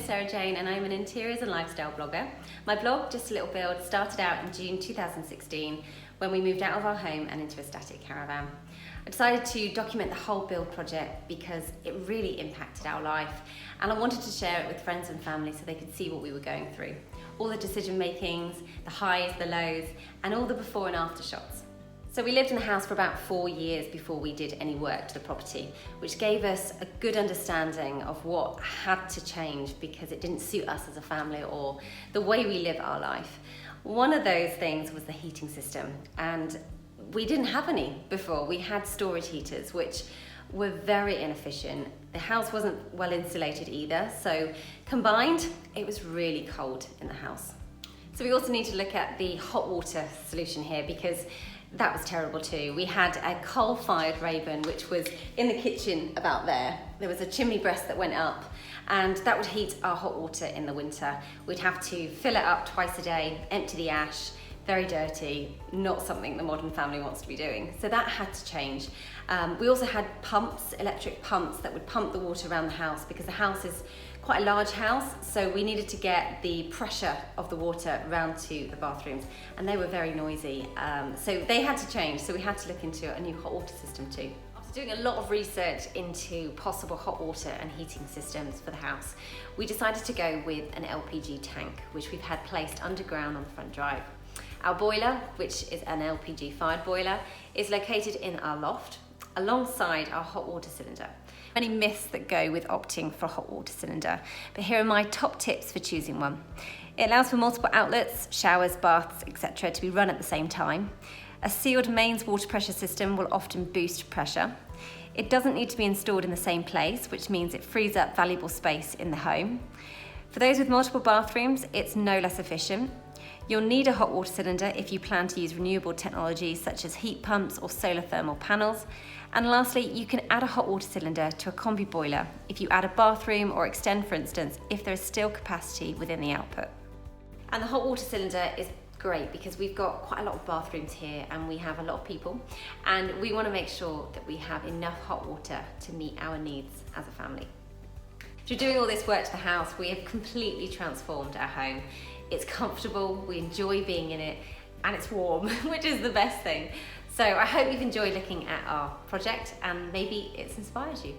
Sarah Jane and I'm an interiors and lifestyle blogger. My blog, Just a Little Build, started out in June 2016 when we moved out of our home and into a static caravan. I decided to document the whole build project because it really impacted our life, and I wanted to share it with friends and family so they could see what we were going through. All the decision makings, the highs, the lows, and all the before and after shots. So we lived in the house for about 4 years before we did any work to the property, which gave us a good understanding of what had to change because it didn't suit us as a family or the way we live our life. One of those things was the heating system, and we didn't have any before. We had storage heaters, which were very inefficient. The house wasn't well insulated either, so combined, it was really cold in the house. So we also need to look at the hot water solution here because that was terrible too. We had a coal-fired Raven, which was in the kitchen about there. There was a chimney breast that went up, and that would heat our hot water in the winter. We'd have to fill it up twice a day, empty the ash, very dirty, not something the modern family wants to be doing. So that had to change. We also had pumps, electric pumps that would pump the water around the house because the house is quite a large house, so we needed to get the pressure of the water round to the bathrooms, and they were very noisy. So they had to change, so we had to look into a new hot water system too. After doing a lot of research into possible hot water and heating systems for the house, we decided to go with an LPG tank, which we've had placed underground on the front drive. Our boiler, which is an LPG fired boiler, is located in our loft alongside our hot water cylinder. Many myths that go with opting for a hot water cylinder, but here are my top tips for choosing one. It allows for multiple outlets, showers, baths, etc. to be run at the same time. A sealed mains water pressure system will often boost pressure. It doesn't need to be installed in the same place, which means it frees up valuable space in the home. For those with multiple bathrooms, it's no less efficient. You'll need a hot water cylinder if you plan to use renewable technologies such as heat pumps or solar thermal panels. And lastly, you can add a hot water cylinder to a combi boiler if you add a bathroom or extend, for instance, if there is still capacity within the output. And the hot water cylinder is great because we've got quite a lot of bathrooms here and we have a lot of people, and we want to make sure that we have enough hot water to meet our needs as a family. Through doing all this work to the house, we have completely transformed our home. It's comfortable, we enjoy being in it, and it's warm, which is the best thing. So I hope you've enjoyed looking at our project and maybe it's inspired you.